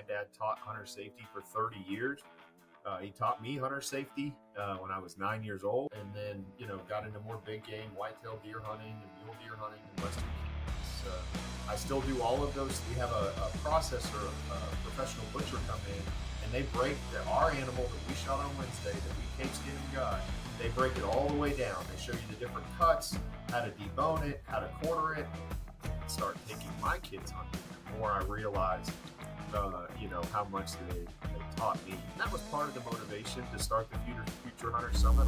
dad taught hunter safety for 30 years. He taught me hunter safety when I was 9 years old, and then got into more big game whitetail deer hunting and mule deer hunting in Western Kansas. I still do all of those. We have a processor, a professional butcher come in, and they break our animal that we shot on Wednesday, that we cage skin and gut. They break it all the way down. They show you the different cuts, how to debone it, how to quarter it. And start taking my kids hunting. The more I realized, how much they taught me. And that was part of the motivation to start the Future Hunter Summit.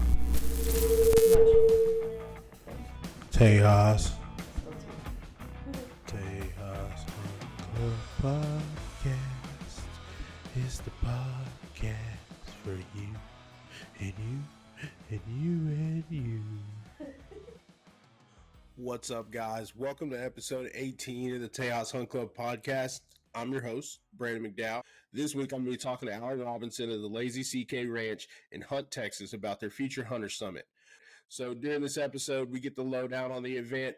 Tejas. Tejas Club Podcast is the podcast for you and you and you and you. What's up, guys? Welcome to episode 18 of the Tejas Hunt Club Podcast. I'm your host, Brandon McDowell. This week, I'm going to be talking to Alan Robinson of the Lazy CK Ranch in Hunt, Texas, about their Future Hunter Summit. So during this episode, we get the lowdown on the event,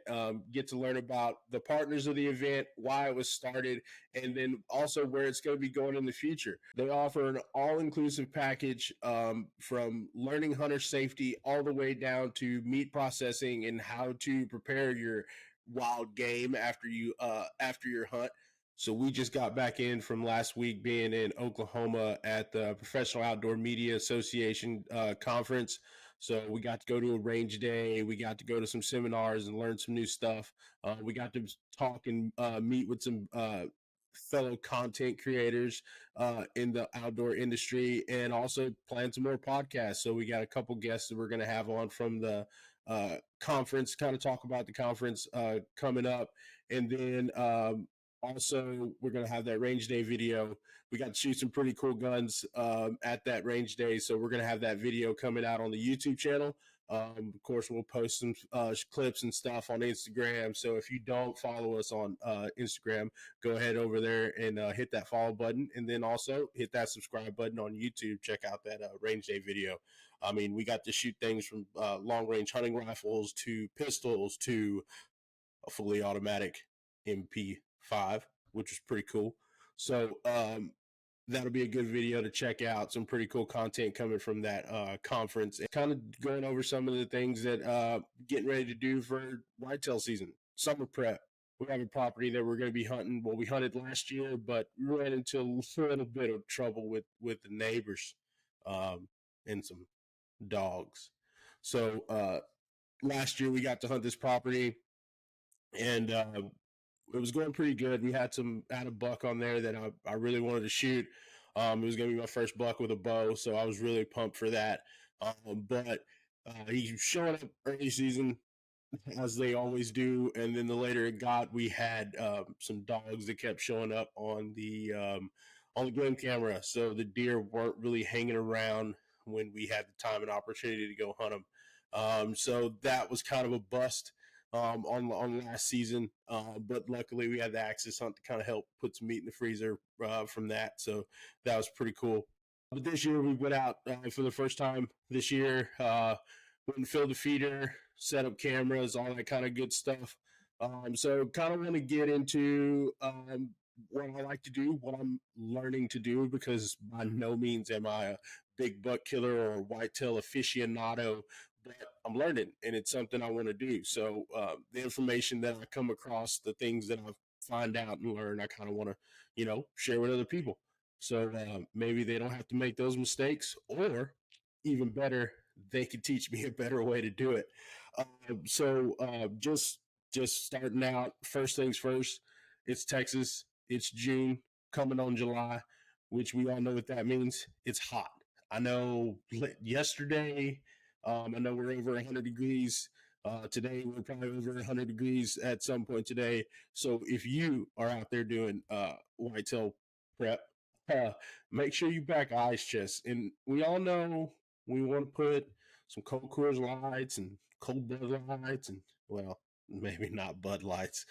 get to learn about the partners of the event, why it was started, and then also where it's going to be going in the future. They offer an all-inclusive package from learning hunter safety all the way down to meat processing and how to prepare your wild game after your hunt. So we just got back in from last week being in Oklahoma at the Professional Outdoor Media Association conference. So we got to go to a range day. We got to go to some seminars and learn some new stuff. We got to talk and meet with some fellow content creators in the outdoor industry, and also plan some more podcasts. So we got a couple guests that we're going to have on from the conference, kind of talk about the conference coming up. And then also, we're going to have that range day video. We got to shoot some pretty cool guns at that range day. So we're going to have that video coming out on the YouTube channel. Of course, we'll post some clips and stuff on Instagram. So if you don't follow us on Instagram, go ahead over there and hit that follow button. And then also hit that subscribe button on YouTube. Check out that range day video. I mean, we got to shoot things from long range hunting rifles to pistols to a fully automatic MP5, which is pretty cool. So that'll be a good video to check out. Some pretty cool content coming from that conference, and kind of going over some of the things that getting ready to do for whitetail season, summer prep. We have a property that we're going to be hunting. Well, we hunted last year, but we ran into a little bit of trouble with the neighbors and some dogs. So last year we got to hunt this property, and it was going pretty good. We had a buck on there that I really wanted to shoot. It was going to be my first buck with a bow, so I was really pumped for that. But he showed up early season, as they always do, and then the later it got, we had some dogs that kept showing up on the game camera. So the deer weren't really hanging around when we had the time and opportunity to go hunt them. So that was kind of a bust on last season, but luckily we had the Axis hunt to kind of help put some meat in the freezer from that, so that was pretty cool. But this year we went out for the first time this year, went and filled the feeder, set up cameras, all that kind of good stuff. So kind of want to get into what I like to do, what I'm learning to do, because by no means am I a big buck killer or whitetail aficionado, but I'm learning, and it's something I want to do. So the information that I come across, the things that I find out and learn, I kind of want to, share with other people. So maybe they don't have to make those mistakes, or even better, they can teach me a better way to do it. So just starting out, first things first, it's Texas. It's June, coming on July, which we all know what that means. It's hot. I know yesterday, I know we're over 100 degrees. Today, we're probably over 100 degrees at some point today. So if you are out there doing whitetail prep, make sure you pack ice chest. And we all know we want to put some cold Coors Lights and cold Bud Lights, and, well, maybe not Bud Lights,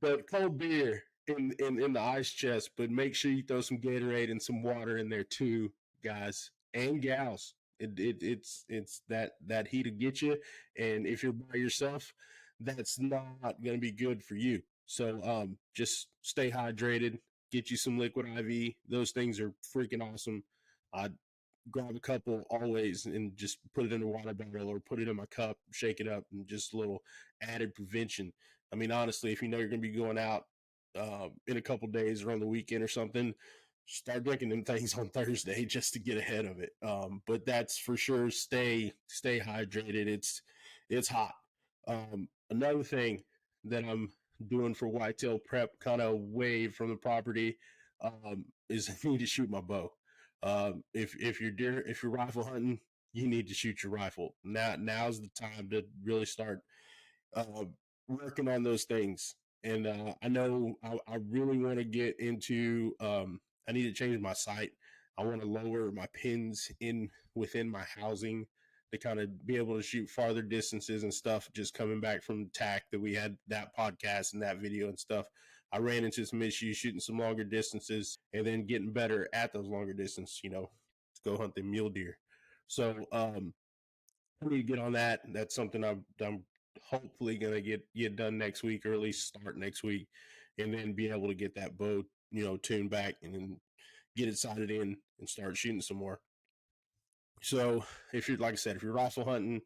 but cold beer in the ice chest. But make sure you throw some Gatorade and some water in there too, guys and gals. It's that heat to get you, and if you're by yourself, that's not going to be good for you. So just stay hydrated, get you some liquid IV. Those things are freaking awesome. I grab a couple always and just put it in a water barrel or put it in my cup, shake it up, and just a little added prevention. I mean, honestly, if you know you're going to be going out in a couple days or on the weekend or something, start drinking them things on Thursday just to get ahead of it. But that's for sure. Stay hydrated. It's hot. Another thing that I'm doing for whitetail prep, kind of away from the property, is I need to shoot my bow. If you're rifle hunting, you need to shoot your rifle. Now's the time to really start uh, working on those things. And I know I really want to get into. I need to change my sight. I want to lower my pins in within my housing to kind of be able to shoot farther distances and stuff. Just coming back from TAC that we had that podcast and that video and stuff, I ran into some issues shooting some longer distances and then getting better at those longer distances, to go hunt the mule deer. So I need to get on that. That's something I'm hopefully going to get done next week, or at least start next week, and then be able to get that bow, tuned back and then get it sighted in and start shooting some more. So if you're, like I said, if you're rifle hunting,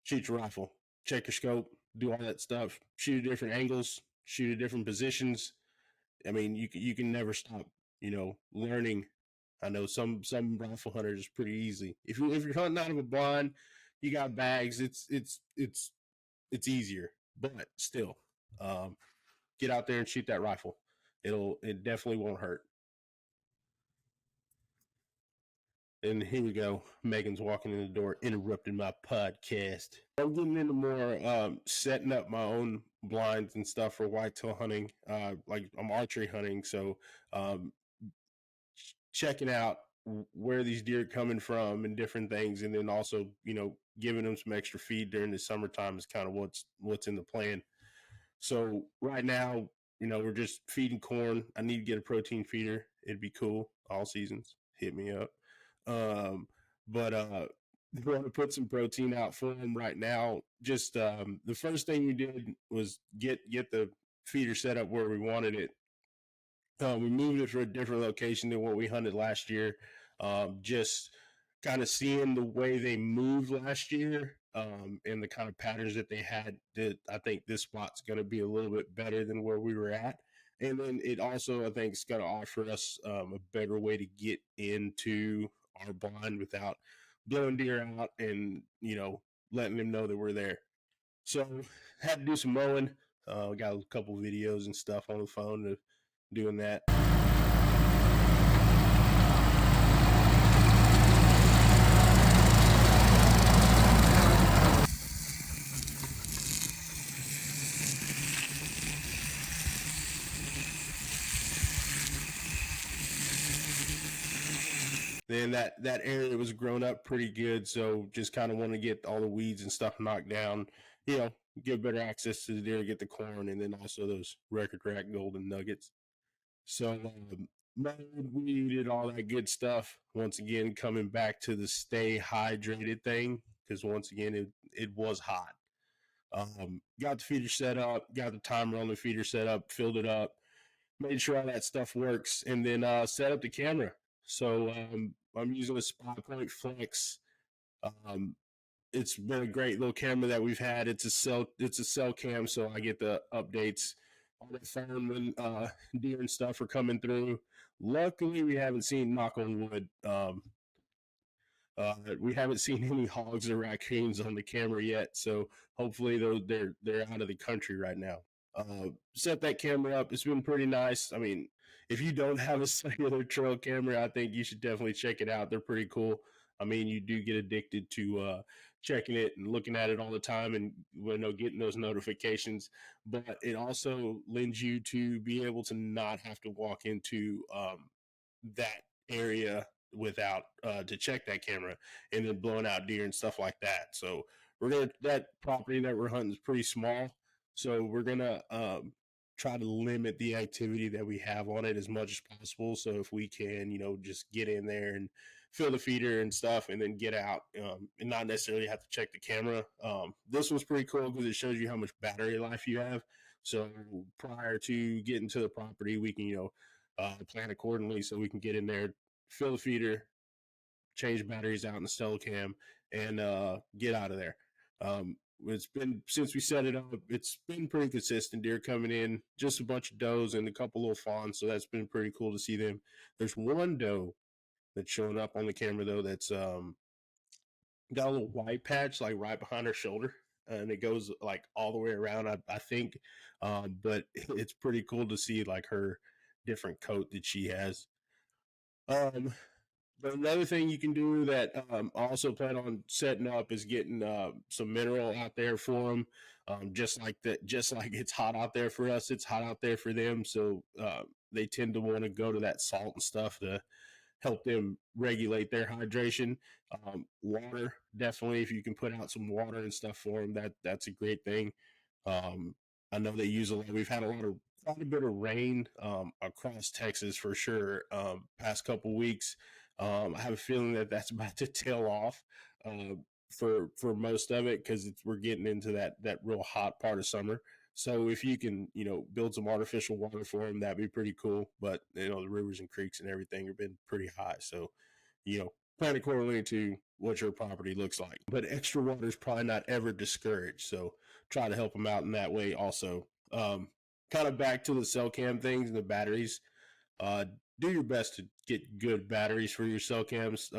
shoot your rifle, check your scope, do all that stuff, shoot at different angles, shoot at different positions. I mean, you can never stop, learning. I know some rifle hunters is pretty easy. If you're hunting out of a blind, you got bags. It's easier, but still, get out there and shoot that rifle. It definitely won't hurt. And here we go. Megan's walking in the door, interrupting my podcast. I'm getting into more setting up my own blinds and stuff for whitetail hunting. Like I'm archery hunting, so checking out where these deer are coming from and different things, and then also giving them some extra feed during the summertime is kind of what's in the plan. So right now, we're just feeding corn. I need to get a protein feeder. It'd be cool. All seasons, hit me up. But we want to put some protein out for them right now. Just the first thing we did was get the feeder set up where we wanted it. We moved it for a different location than what we hunted last year. Just kind of seeing the way they moved last year and the kind of patterns that they had. I think this spot's going to be a little bit better than where we were at. And then it also, I think, is going to offer us a better way to get into our blind without blowing deer out and, letting them know that we're there. So had to do some mowing. We got a couple videos and stuff on the phone of doing that. Then that area was grown up pretty good, so just kind of want to get all the weeds and stuff knocked down, give better access to the deer, get the corn, and then also those record rack golden nuggets. So mowed, weeded, all that good stuff. Once again, coming back to the stay hydrated thing, because once again, it was hot. Got the feeder set up, got the timer on the feeder set up, filled it up, made sure all that stuff works, and then set up the camera. So I'm using a Spot Point Flex. It's been a great little camera that we've had. It's a cell cam, so I get the updates on the phone when deer and stuff are coming through. Luckily, we haven't seen, knock on wood, we haven't seen any hogs or raccoons on the camera yet. So hopefully they're out of the country right now. Set that camera up. It's been pretty nice. I mean, if you don't have a cellular trail camera, I think you should definitely check it out. They're pretty cool. I mean, you do get addicted to checking it and looking at it all the time and getting those notifications. But it also lends you to be able to not have to walk into that area without to check that camera and then blowing out deer and stuff like that. So that property that we're hunting is pretty small. So we're gonna try to limit the activity that we have on it as much as possible. So if we can, just get in there and fill the feeder and stuff and then get out and not necessarily have to check the camera. This one's pretty cool because it shows you how much battery life you have. So prior to getting to the property, we can, plan accordingly so we can get in there, fill the feeder, change batteries out in the cell cam, and get out of there. It's been, since we set it up, it's been pretty consistent. Deer coming in, just a bunch of does and a couple little fawns, so that's been pretty cool to see them. There's one doe that's showing up on the camera though that's got a little white patch like right behind her shoulder, and it goes like all the way around, I think. But it's pretty cool to see like her different coat that she has. But another thing you can do that I also plan on setting up is getting some mineral out there for them. Just like that, just like it's hot out there for us, it's hot out there for them. So they tend to want to go to that salt and stuff to help them regulate their hydration. Water, definitely, if you can put out some water and stuff for them, that's a great thing. Um, I know they use a lot. We've had quite a bit of rain across Texas for sure. Past couple weeks, I have a feeling that that's about to tail off for most of it because we're getting into that real hot part of summer. So if you can, build some artificial water for them, that'd be pretty cool. But the rivers and creeks and everything have been pretty high, so plan accordingly to what your property looks like. But extra water is probably not ever discouraged, so try to help them out in that way. Also, kind of back to the cell cam things and the batteries. Do your best to get good batteries for your cell cams.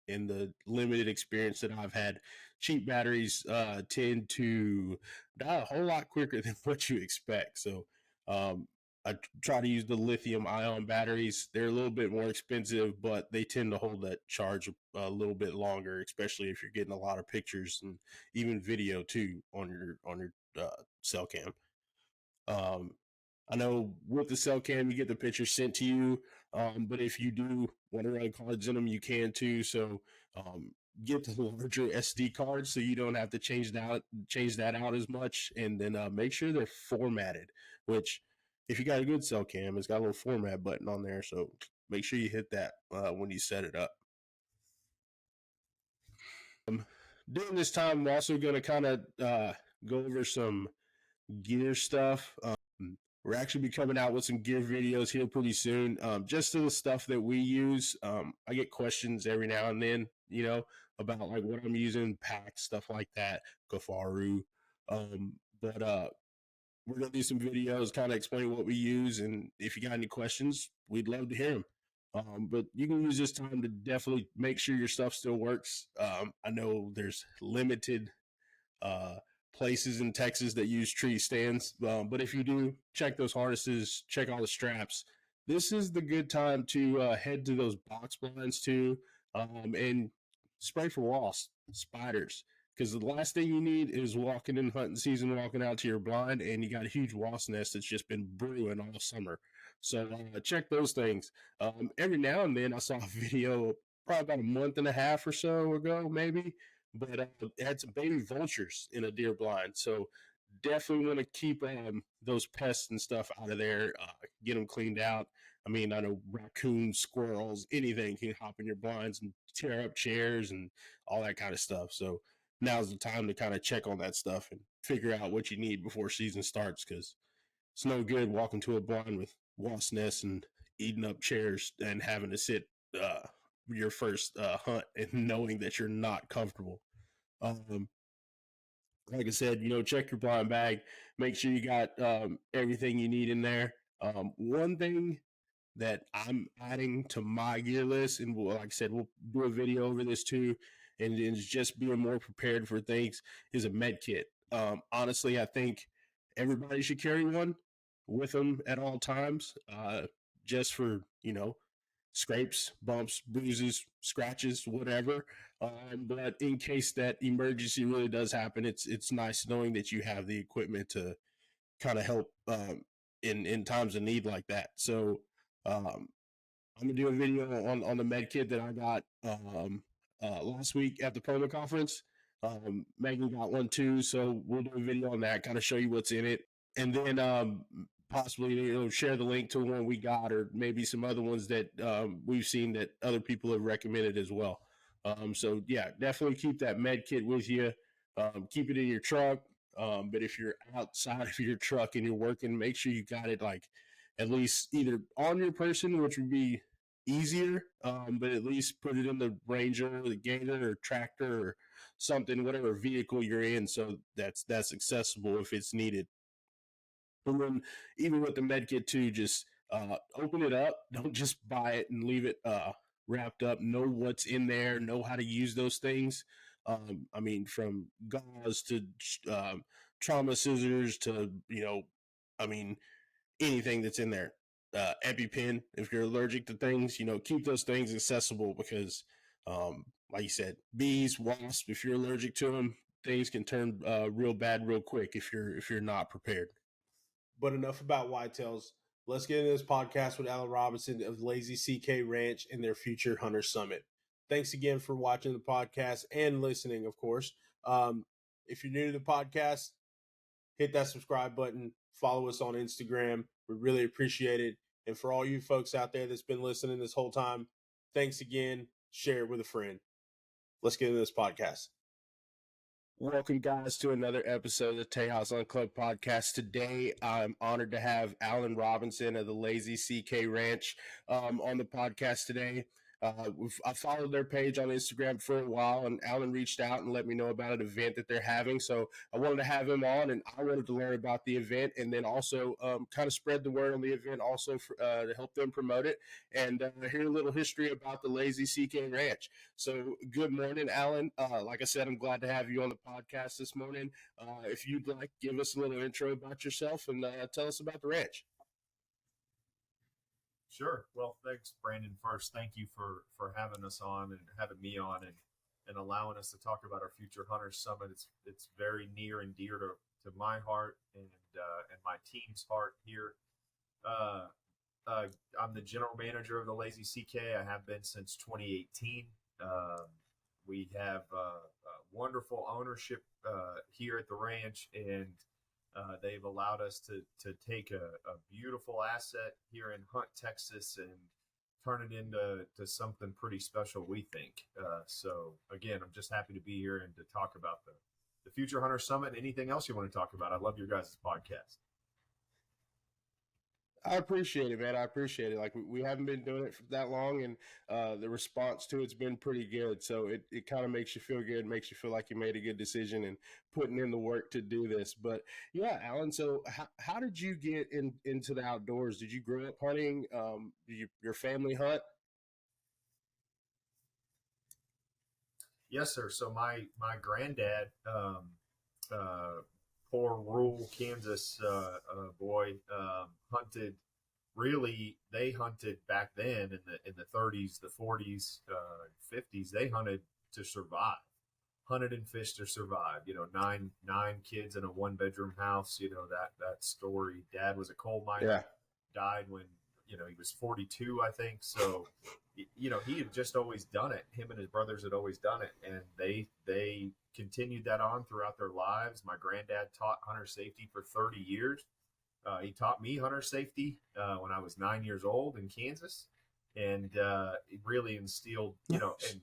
In the limited experience that I've had, cheap batteries tend to die a whole lot quicker than what you expect. So I try to use the lithium ion batteries. They're a little bit more expensive, but they tend to hold that charge a little bit longer, especially if you're getting a lot of pictures and even video too on your cell cam. I know with the cell cam, you get the picture sent to you, but if you do want to run cards in them, you can too. So get the larger SD cards so you don't have to change that out as much, and then make sure they're formatted. Which, if you got a good cell cam, it's got a little format button on there, so make sure you hit that when you set it up. During this time, I'm also going to kind of go over some gear stuff. We're actually be coming out with some gear videos here pretty soon. Just to the stuff that we use. I get questions every now and then, about like what I'm using, packs, stuff like that, Kafaru. But we're gonna do some videos, kind of explain what we use, and if you got any questions, we'd love to hear them. But you can use this time to definitely make sure your stuff still works. I know there's limited places in Texas that use tree stands. But if you do, check those harnesses, check all the straps. This is the good time to head to those box blinds too, and spray for wasps, spiders. Because the last thing you need is walking in hunting season, walking out to your blind, and you got a huge wasp nest that's just been brewing all summer. So check those things. Every now and then I saw a video probably about a month and a half or so ago, maybe, but it had some baby vultures in a deer blind. So definitely want to keep those pests and stuff out of there, get them cleaned out. I mean, I know raccoons, squirrels, anything can hop in your blinds and tear up chairs and all that kind of stuff. So now's the time to kind of check on that stuff and figure out what you need before season starts, because it's no good walking to a blind with wasp nests and eating up chairs and having to sit your first hunt and knowing that you're not comfortable. Like I said, check your blind bag, make sure you got everything you need in there. One thing that I'm adding to my gear list, and like I said, we'll do a video over this too, and it's just being more prepared for things, is a med kit. Honestly, I think everybody should carry one with them at all times, just for, scrapes, bumps, bruises, scratches, whatever. But in case that emergency really does happen, it's nice knowing that you have the equipment to kind of help in times of need like that. So I'm gonna do a video on the med kit that I got last week at the promo conference. Megan got one too, so we'll do a video on that, kind of show you what's in it, and then possibly share the link to one we got, or maybe some other ones that we've seen that other people have recommended as well. So yeah, definitely keep that med kit with you. Keep it in your truck. But if you're outside of your truck and you're working, make sure you got it like at least either on your person, which would be easier, but at least put it in the Ranger or the Gator or tractor or something, whatever vehicle you're in, so that's accessible if it's needed. And then even with the med kit too, just open it up. Don't just buy it and leave it wrapped up. Know what's in there. Know how to use those things. I mean, from gauze to trauma scissors to I mean, anything that's in there. EpiPen, if you're allergic to things, keep those things accessible because, like you said, bees, wasps. If you're allergic to them, things can turn real bad real quick if you're not prepared. But enough about whitetails. Let's get into this podcast with Alan Robinson of Lazy CK Ranch and their future Hunter Summit. Thanks again for watching the podcast and listening, of course. If you're new to the podcast, hit that subscribe button. Follow us on Instagram. We really appreciate it. And for all you folks out there that's been listening this whole time, thanks again. Share it with a friend. Let's get into this podcast. Welcome, guys, to another episode of the Tejas Hunt Club podcast. Today, I'm honored to have Alan Robinson of the Lazy CK Ranch on the podcast today. I followed their page on Instagram for a while, and Alan reached out and let me know about an event that they're having. So I wanted to have him on, and I wanted to learn about the event and then also kind of spread the word on the event also to help them promote it and hear a little history about the Lazy CK Ranch. So good morning, Alan. Like I said, I'm glad to have you on the podcast this morning. If you'd like, give us a little intro about yourself and tell us about the ranch. Sure. Well, thanks, Brandon. First, thank you for having us on and having me on and allowing us to talk about our future Hunters Summit. It's very near and dear to my heart and my team's heart here. I'm the general manager of the Lazy CK. I have been since 2018. We have wonderful ownership here at the ranch, and they've allowed us to take a beautiful asset here in Hunt, Texas, and turn it into something pretty special, we think. So, again, I'm just happy to be here and to talk about the Future Hunter Summit. Anything else you want to talk about? I love your guys' podcast. I appreciate it, man. I appreciate it. Like, we haven't been doing it for that long, and the response to it's been pretty good. So it kind of makes you feel good, makes you feel like you made a good decision and putting in the work to do this. But yeah, Alan, so how did you get into the outdoors? Did you grow up hunting? Did your family hunt? Yes, sir. So my granddad, poor rural Kansas boy, hunted. Really, they hunted back then in the 30s, the 40s, 50s. They hunted to survive, hunted and fished to survive. Nine kids in a 1-bedroom house. That story. Dad was a coal miner. Yeah. Died when he was 42, I think. So he had just always done it. Him and his brothers had always done it, and they continued that on throughout their lives. My granddad taught hunter safety for 30 years. He taught me hunter safety when I was 9 years old in Kansas, and it really instilled, and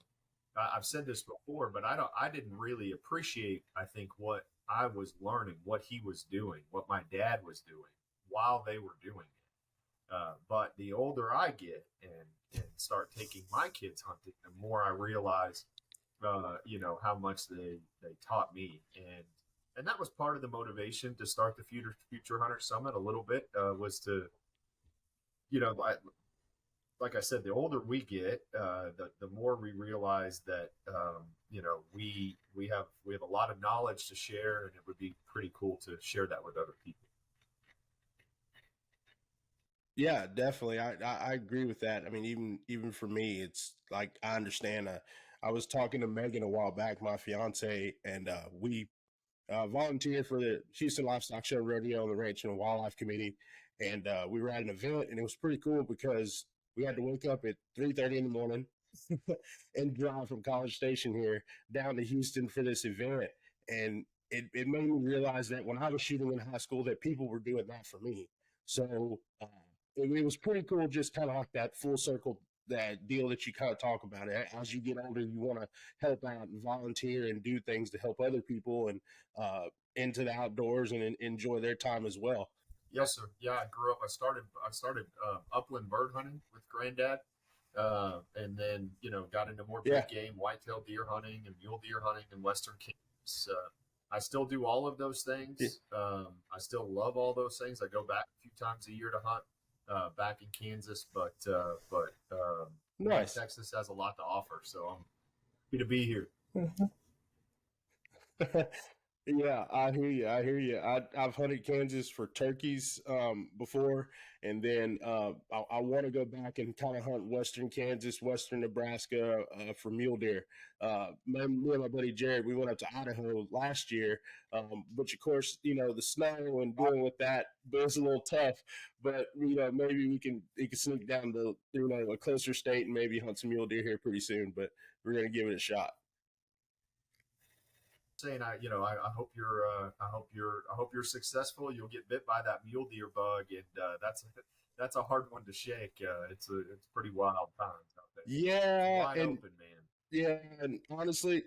I've said this before, but I didn't really appreciate, I think, what I was learning, what he was doing, what my dad was doing while they were doing it. But the older I get and start taking my kids hunting, the more I realize, how much they taught me. And that was part of the motivation to start the Future Hunter Summit a little bit, was to, like I said, the older we get, the more we realize that, we have a lot of knowledge to share, and it would be pretty cool to share that with other people. Yeah, definitely. I agree with that. I mean, even for me, it's like I understand. I was talking to Megan a while back, my fiance, and we volunteered for the Houston Livestock Show Rodeo on the Ranch and Wildlife Committee, and we were at an event, and it was pretty cool because we had to wake up at 3:30 in the morning and drive from College Station here down to Houston for this event, and it made me realize that when I was shooting in high school, that people were doing that for me. So it was pretty cool, just kind of like that full circle, that deal that you kind of talk about. As you get older, you want to help out and volunteer and do things to help other people and into the outdoors and enjoy their time as well. Yes, sir. Yeah, I grew up. I started upland bird hunting with granddad, and then got into more Yeah, big game, whitetail deer hunting and mule deer hunting in western Kansas. I still do all of those yeah. things. I still love all those things. I go back a few times a year to hunt back in Kansas, but man, Nice. Texas has a lot to offer. So I'm happy to be here. Yeah, I hear you. I hear you. I've hunted Kansas for turkeys before, and then I want to go back and kind of hunt Western Kansas, Western Nebraska for mule deer. Me and my buddy Jared, we went up to Idaho last year, which of course, the snow and dealing with that was a little tough. But maybe we can sneak down to a closer state and maybe hunt some mule deer here pretty soon. But we're gonna give it a shot. Saying I hope you're successful. You'll get bit by that mule deer bug, and that's a hard one to shake. It's pretty wild times out there. It's Yeah, wide and open, man. yeah, and honestly,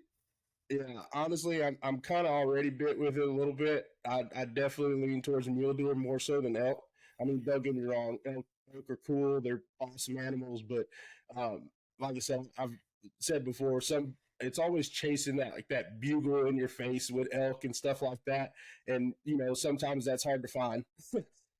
yeah, honestly, I'm kind of already bit with it a little bit. I definitely lean towards mule deer more so than elk. I mean, don't get me wrong, elk are cool, they're awesome animals, but like I said, I've said before, it's always chasing that like that bugle in your face with elk and stuff like that, and sometimes that's hard to find.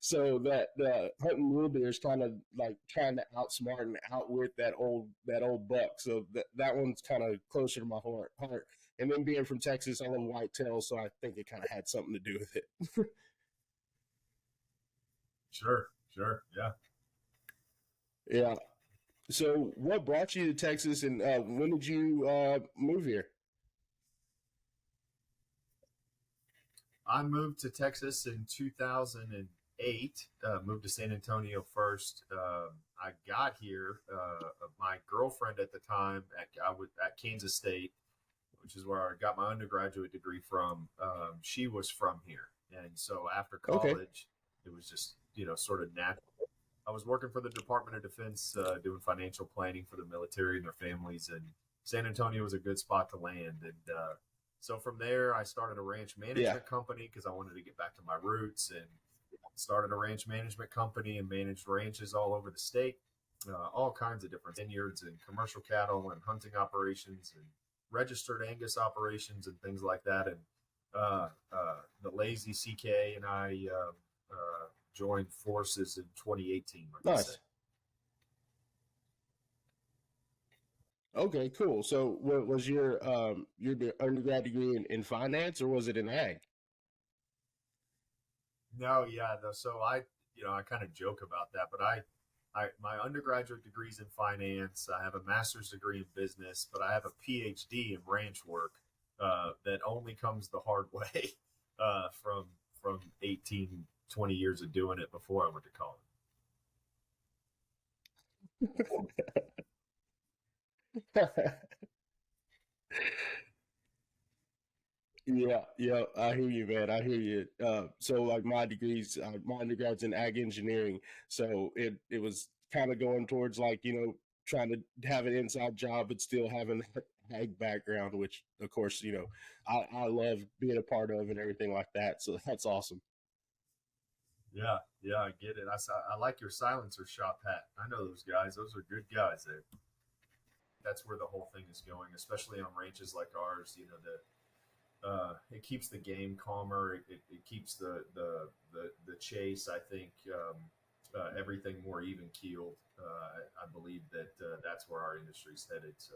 So that the hunting mule deer is kind of like trying to outsmart and outwit that old buck. So that one's kind of closer to my heart. And then being from Texas, I love whitetail, so I think it kind of had something to do with it. Sure, sure, yeah. Yeah. So what brought you to Texas, and when did you move here? I moved to Texas in 2008. Moved to San Antonio first. I got here. My girlfriend at the time I was at Kansas State, which is where I got my undergraduate degree from. She was from here, and so after Okay. college, it was just sort of natural. I was working for the Department of Defense, doing financial planning for the military and their families, and San Antonio was a good spot to land. And so from there, I started a ranch Yeah. management company because I wanted to get back to my roots, and started a ranch management company and managed ranches all over the state, all kinds of different vineyards and commercial cattle and hunting operations and registered Angus operations and things like that. And the Lazy CK and I joined forces in 2018, like I said. Nice. Okay, cool. So what was your undergrad degree in finance, or was it in ag? No, yeah. So I kind of joke about that, but my undergraduate degree's in finance. I have a master's degree in business, but I have a PhD in ranch work that only comes the hard way from 18, 20 years of doing it before I went to college. Yeah, yeah, I hear you, man. I hear you. So like my undergrad's in ag engineering, so it was kind of going towards like trying to have an inside job but still having that ag background, which of course I love being a part of and everything like that. So that's awesome. Yeah, yeah, I get it. I like your silencer shop hat. I know those guys. Those are good guys there. That's where the whole thing is going, especially on ranches like ours. It keeps the game calmer. It keeps the chase. I think everything more even keeled. I believe that that's where our industry's headed. So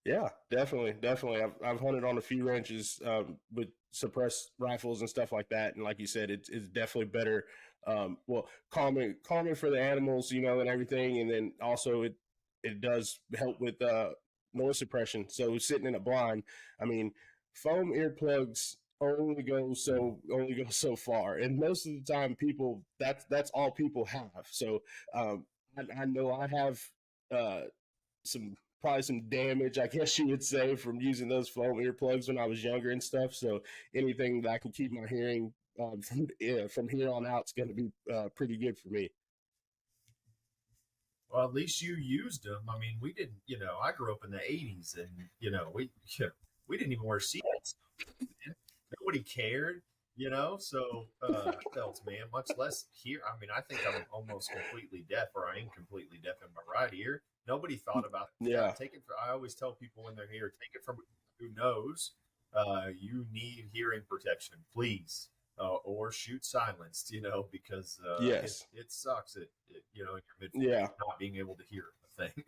Yeah, definitely, definitely. I've hunted on a few ranches with suppressed rifles and stuff like that, and like you said, it's definitely better. Well, calming for the animals, and everything, and then also it does help with noise suppression. So sitting in a blind, I mean, foam earplugs only go so far, and most of the time, people that's all people have. So I know I have. Uh, some probably some damage, I guess you would say, from using those foam earplugs when I was younger and stuff. So anything that I can keep my hearing from here on out is going to be pretty good for me. well, at least you used them. I mean, we didn't. I grew up in the '80s, and we we didn't even wear seatbelts. Man. Nobody cared. So else, man, much less here. I mean, I think I'm almost completely deaf, or I am completely deaf in my right ear. Nobody thought about Yeah. take it. I always tell people when they're here, take it from who knows. You need hearing protection, please, or shoot silenced. Because Yes. it sucks. In your mid Yeah. not being able to hear a thing.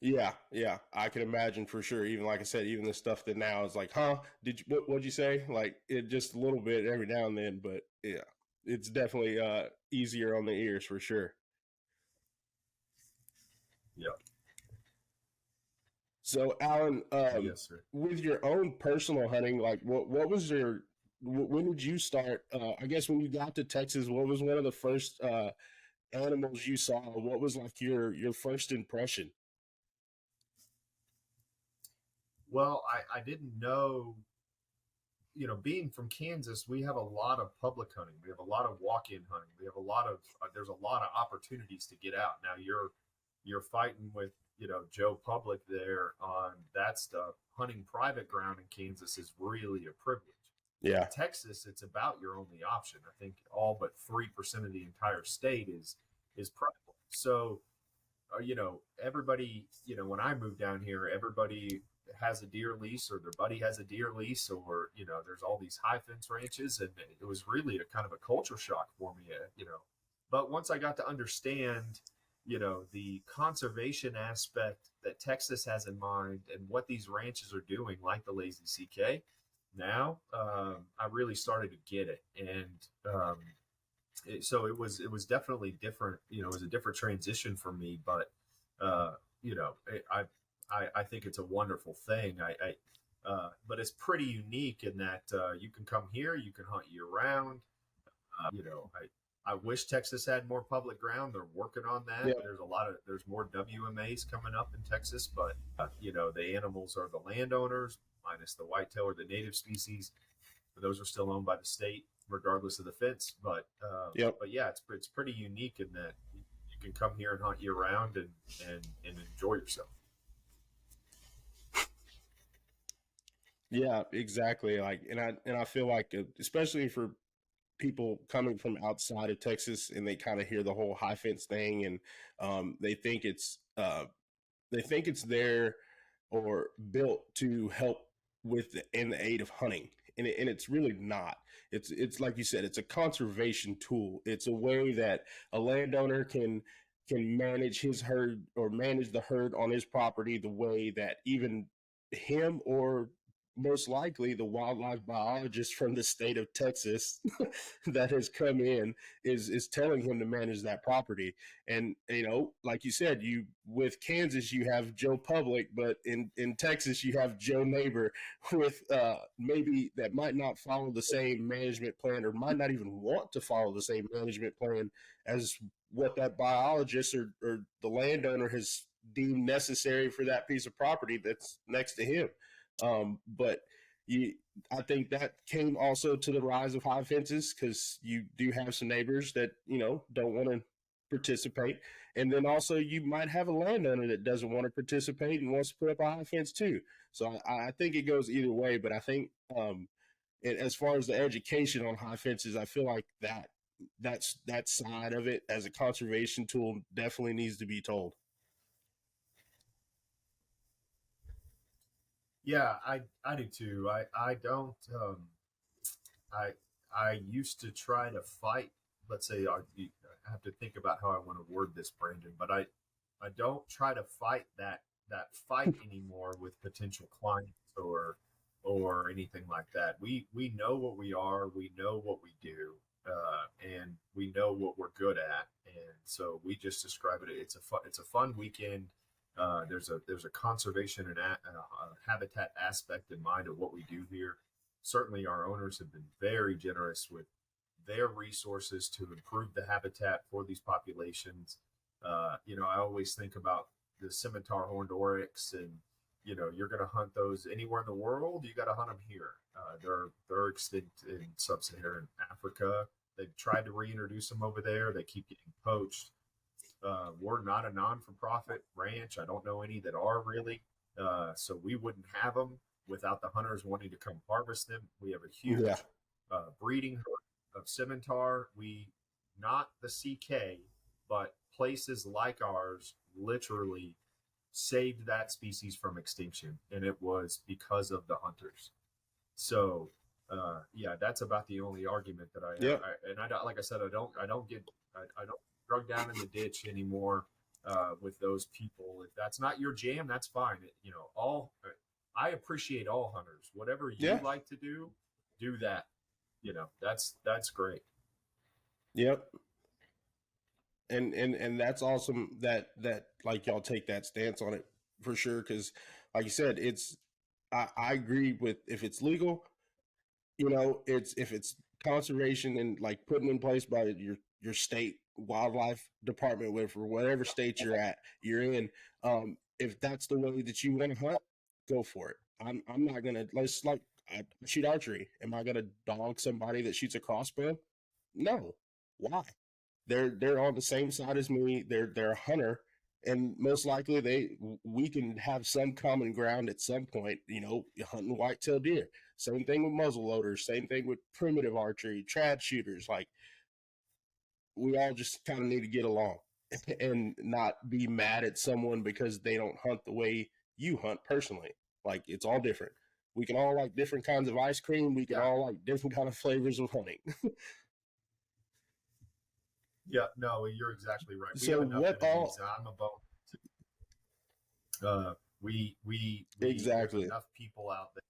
Yeah, yeah, I can imagine for sure. Even like I said, even the stuff that now is like, huh? Did you what'd you say? Like it just a little bit every now and then, but yeah, it's definitely easier on the ears for sure. Yeah. So, Alan, Yes, sir. with your own personal hunting, like what was your when did you start? I guess when you got to Texas, what was one of the first animals you saw? What was like your first impression? Well, I didn't know, being from Kansas, we have a lot of public hunting. We have a lot of walk-in hunting. We have a lot of there's a lot of opportunities to get out. Now you're fighting with Joe Public there on that stuff. Hunting private ground in Kansas is really a privilege. In Yeah, Texas, it's about your only option. I think all but 3% of the entire state is private. So everybody, when I moved down here, everybody has a deer lease or their buddy has a deer lease or, there's all these high fence ranches. And it was really a kind of a culture shock for me, but once I got to understand, the conservation aspect that Texas has in mind and what these ranches are doing, like the Lazy CK, now I really started to get it. And so it was definitely different. It was a different transition for me, but uh, you know, I think it's a wonderful thing. But it's pretty unique in that you can come here, you can hunt year round. Uh, you know, I wish Texas had more public ground. They're working on that. yeah, There's more WMAs coming up in Texas, but the animals are the landowners, minus the whitetail or the native species. Those are still owned by the state, regardless of the fence. yep. But yeah, it's pretty unique in that you can come here and hunt year round and enjoy yourself. Yeah, exactly. Like, and I feel like, especially for people coming from outside of Texas, and they kind of hear the whole high fence thing, and they think it's there or built to help with in the aid of hunting, and it's really not. It's like you said, it's a conservation tool. It's a way that a landowner can manage his herd or manage the herd on his property the way that even him or most likely the wildlife biologist from the state of Texas that has come in is telling him to manage that property. And like you said, you with Kansas you have Joe Public, but in Texas you have Joe Neighbor with maybe that might not follow the same management plan or might not even want to follow the same management plan as what that biologist or the landowner has deemed necessary for that piece of property that's next to him. But you, I think that came also to the rise of high fences because you do have some neighbors that don't want to participate, and then also you might have a landowner that doesn't want to participate and wants to put up a high fence too. So I think it goes either way, but I think as far as the education on high fences, I feel like that side of it as a conservation tool definitely needs to be told. Yeah, I do too. I don't. I I used to try to fight. Let's say I have to think about how I want to word this, Brandon. But I don't try to fight that fight anymore with potential clients or anything like that. We know what we are. We know what we do. And we know what we're good at, and so we just describe it. It's a fun weekend. There's a conservation and a habitat aspect in mind of what we do here. Certainly, our owners have been very generous with their resources to improve the habitat for these populations. I always think about the scimitar horned oryx, and you're going to hunt those anywhere in the world. You got to hunt them here. They're extinct in sub-Saharan Africa. They've tried to reintroduce them over there. They keep getting poached. We're not a non-for-profit ranch. I don't know any that are really, so we wouldn't have them. without the hunters wanting to come harvest them. We have a Yeah. huge breeding herd of scimitar. Not the CK, but places like ours literally saved that species from extinction, and it was because of the hunters. So, yeah, that's about the only argument that I have. Yep. And I don't, like I said, I don't get, I don't drug down in the ditch anymore with those people. If that's not your jam, that's fine. I appreciate all hunters. Whatever you Yeah. like to do that. That's great. Yep. And that's awesome that like y'all take that stance on it for sure. Cause like you said, I agree with, if it's legal, if it's conservation and like putting in place by your state wildlife department, with or whatever state you're in, if that's the way that you want to hunt, go for it. I'm not gonna, I shoot archery. Am I gonna dog somebody that shoots a crossbow? No. Why? They're on the same side as me. They're a hunter, and most likely we can have some common ground at some point. Hunting whitetail deer. Same thing with muzzle loaders. Same thing with primitive archery, trad shooters. Like, we all just kind of need to get along and not be mad at someone because they don't hunt the way you hunt personally. Like, it's all different. We can all like different kinds of ice cream. We can all like different kind of flavors of hunting. Yeah, no, you're exactly right. We So have enough what all? enemies. I'm a bone. We Exactly. There's enough people out there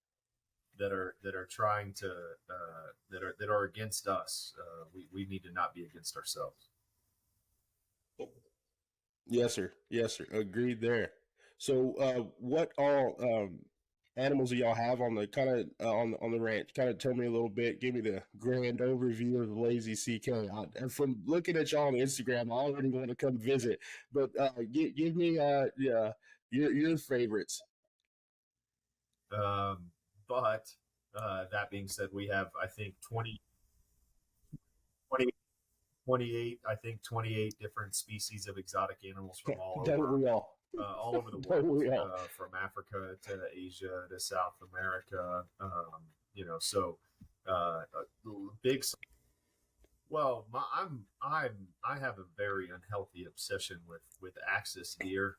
that are trying to that are against us. We need to not be against ourselves. Yes, sir. Yes, sir. Agreed there. So, what all animals do y'all have on the kind of on the ranch? Kind of tell me a little bit. Give me the grand overview of the Lazy CK. And from looking at y'all on Instagram, I already want to come visit. But give me yeah, your favorites. But that being said, we have I think 20 28 I think 28 different species of exotic animals from Don't we all? all over the Don't world, we all? from Africa to Asia to South America. So big. Well, I have a very unhealthy obsession with axis deer.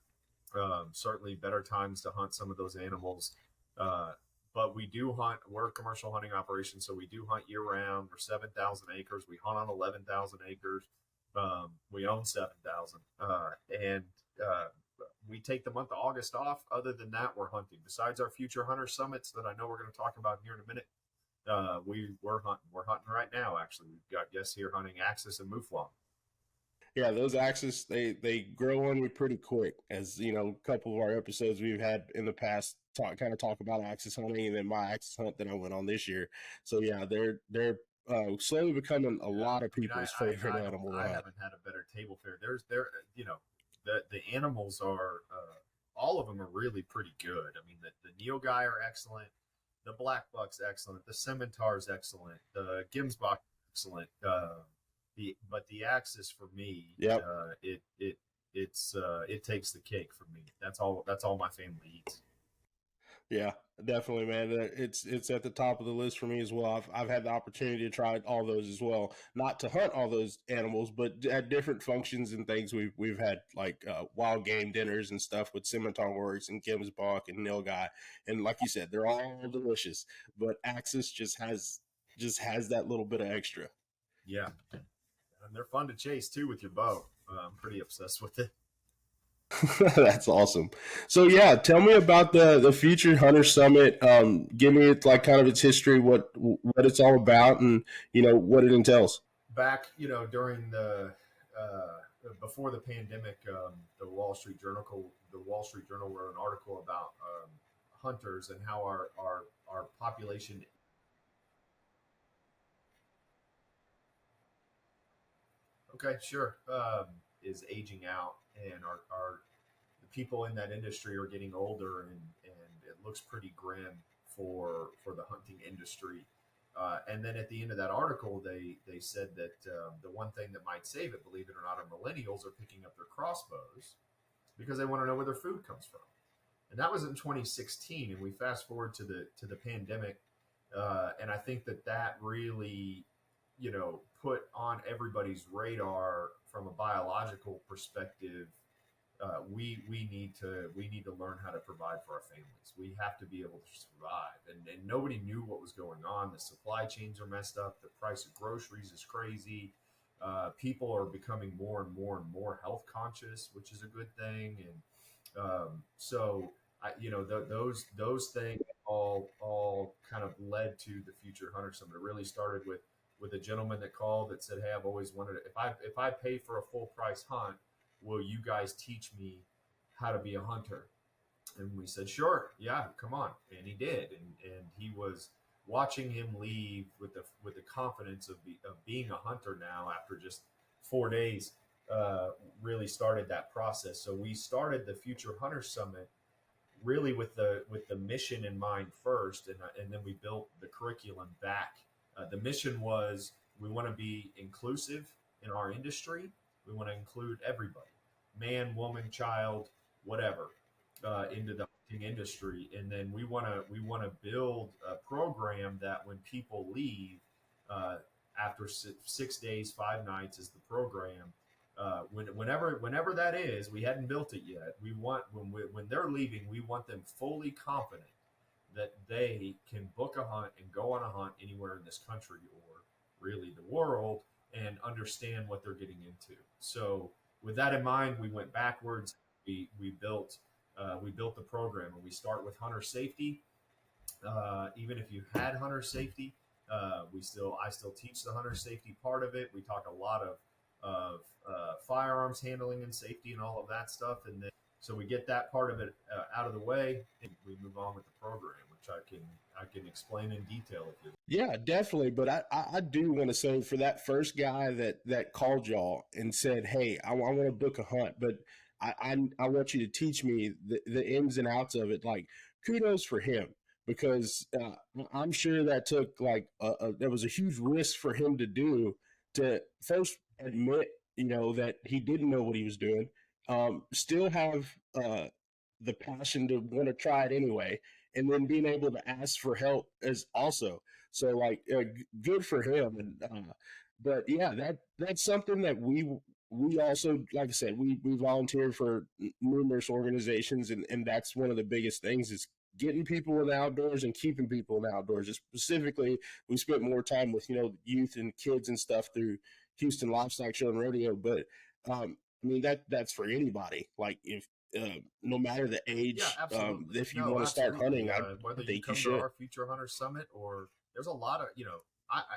Certainly, better times to hunt some of those animals. But we do hunt. We're a commercial hunting operation, so we do hunt year round. We're 7,000 acres. We hunt on 11,000 acres. We own 7,000, and we take the month of August off. Other than that, we're hunting. Besides our future hunter summits that I know we're going to talk about here in a minute, we're hunting. We're hunting right now. Actually, we've got guests here hunting axis and mouflon. Yeah, those axes they grow on you pretty quick. As you know, a couple of our episodes we've had in the past talk about axis hunting, and then my axis hunt that I went on this year. So yeah, they're slowly becoming a lot of people's favorite animal. I haven't had a better table fare. The animals are all of them are really pretty good. I mean, the Nilgai are excellent. The black buck's excellent. The scimitar is excellent. The Gemsbok excellent. But the axis for me, Yep. It takes the cake for me. That's all my family eats. Yeah, definitely, man. It's at the top of the list for me as well. I've had the opportunity to try all those as well. Not to hunt all those animals, but at different functions and things. We've had like wild game dinners and stuff with scimitar works and Gemsbok and Nilgai, and like you said, they're all delicious. But Axis just has that little bit of extra. Yeah, and they're fun to chase too with your bow. I'm pretty obsessed with it. That's awesome. So yeah, tell me about the Future Hunter Summit. Give me like kind of its history, what it's all about, and what it entails. Back, during the before the pandemic, the Wall Street Journal wrote an article about hunters and how our population. Okay, sure. Is aging out, and the people in that industry are getting older, and it looks pretty grim for the hunting industry. And then at the end of that article, they said that the one thing that might save it, believe it or not, are millennials are picking up their crossbows because they want to know where their food comes from. And that was in 2016. And we fast forward to the pandemic, and I think that really, put on everybody's radar from a biological perspective. We need to learn how to provide for our families. We have to be able to survive, and nobody knew what was going on. The supply chains are messed up. The price of groceries is crazy. People are becoming more and more and more health conscious, which is a good thing. And so those things all kind of led to the Future Hunter Summit. It really started with a gentleman that called that said, "Hey, I've always wanted to, if I pay for a full price hunt, will you guys teach me how to be a hunter?" And we said, "Sure, yeah, come on." And he did, and he was watching him leave with the confidence of being a hunter now after just 4 days. Really started that process. So we started the Future Hunter Summit really with the mission in mind first, and then we built the curriculum back. The mission was, we want to be inclusive in our industry. We want to include everybody, man, woman, child, whatever, into the hunting industry. And then we want to build a program that when people leave, after 6 days, 5 nights is the program. Whenever that is, we hadn't built it yet. We want when they're leaving, we want them fully confident that they can book a hunt and go on a hunt anywhere in this country or really the world, and understand what they're getting into. So with that in mind, we went backwards. We built the program, and we start with hunter safety. Even if you had hunter safety, I still teach the hunter safety part of it. We talk a lot of firearms handling and safety and all of that stuff, and then so we get that part of it out of the way, and we move on with the program, which I can explain in detail if you. Yeah, definitely. But I do want to say, for that first guy that called y'all and said, "Hey, I want to book a hunt, but I want you to teach me the ins and outs of it." Like, kudos for him, because I'm sure that took like there was a huge risk for him to do, to first admit, that he didn't know what he was doing, still have the passion to want to try it anyway, and then being able to ask for help is also. So, like, good for him. And but yeah, that's something that we also, like I said, we volunteer for numerous organizations, and that's one of the biggest things is getting people in the outdoors and keeping people in the outdoors. Just specifically, we spent more time with youth and kids and stuff through Houston Livestock Show and Rodeo, but I mean that's for anybody. Like, if no matter the age, Yeah, absolutely. if you No, want to start absolutely. hunting, I Whether you think you come to should. our Future Hunter Summit, or there's a lot of,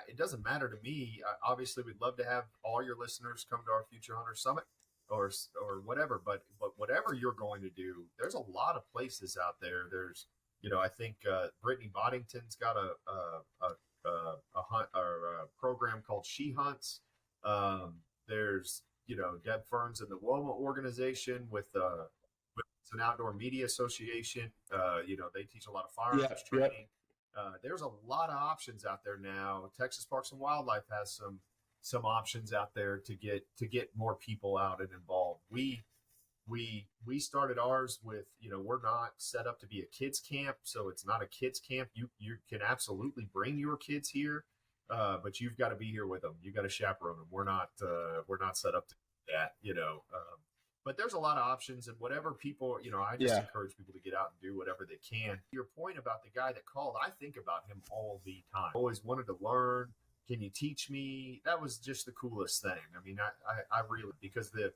it doesn't matter to me. Obviously, we'd love to have all your listeners come to our Future Hunter Summit, or whatever. But whatever you're going to do, there's a lot of places out there. There's, I think Brittany Boddington's got a hunt or a program called She Hunts. There's, Deb Ferns and the WOMA organization with it's an outdoor media association. They teach a lot of Yeah, firearms yeah, training. There's a lot of options out there now. Texas Parks and Wildlife has some options out there to get more people out and involved. We started ours with, we're not set up to be a kids camp, so it's not a kids camp. You can absolutely bring your kids here, but you've got to be here with them. You got to chaperone them. We're not set up to do that, but there's a lot of options, and whatever people, I just yeah, encourage people to get out and do whatever they can. Your point about the guy that called, I think about him all the time. Always wanted to learn. Can you teach me? That was just the coolest thing. I mean, I really, because the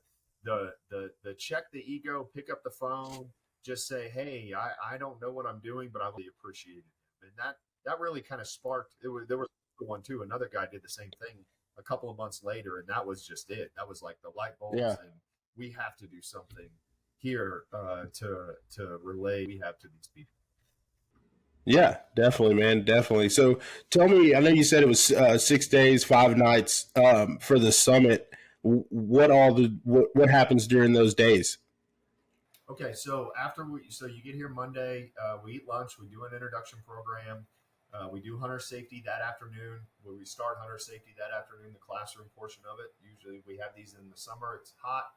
check the ego, pick up the phone, just say, "Hey, I don't know what I'm doing, but I really appreciate it." And that really kind of sparked. There was one too. Another guy did the same thing a couple of months later, and that was just it. That was like the light bulbs, yeah. and we have to do something here to relay we have to these people. Yeah, definitely, man, definitely. So, tell me, I know you said it was 6 days, 5 nights for the summit. What happens during those days? Okay, so you get here Monday, we eat lunch, we do an introduction program, we do hunter safety that afternoon. Where we start hunter safety that afternoon, the classroom portion of it. Usually we have these in the summer; it's hot,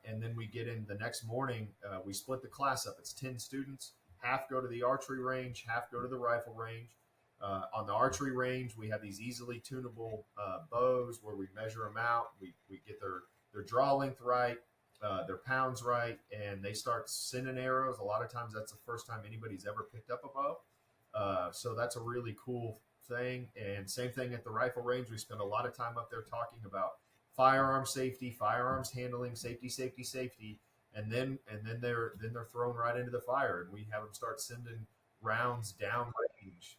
and then we get in the next morning, we split the class up. It's 10 students. Half go to the archery range, half go to the rifle range. On the archery range, we have these easily tunable bows where we measure them out. We get their draw length right, their pounds right, and they start sending arrows. A lot of times that's the first time anybody's ever picked up a bow. So that's a really cool thing. And same thing at the rifle range. We spend a lot of time up there talking about firearm safety, firearms handling, safety, safety, safety, and then they're thrown right into the fire, and we have them start sending rounds down range.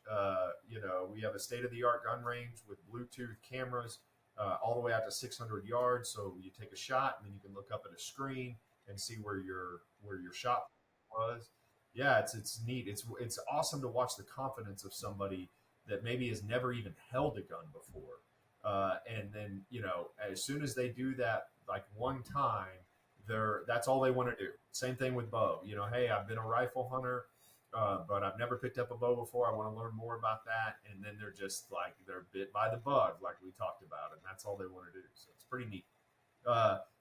We have a state of the art gun range with Bluetooth cameras all the way out to 600 yards. So you take a shot, and then you can look up at a screen and see where your shot was. Yeah, it's neat. It's awesome to watch the confidence of somebody that maybe has never even held a gun before. And then, as soon as they do that, like one time, that's all they want to do. Same thing with bow. Hey, I've been a rifle hunter, but I've never picked up a bow before. I want to learn more about that. And then they're just like, they're bit by the bug, like we talked about, and that's all they want to do. So it's pretty neat.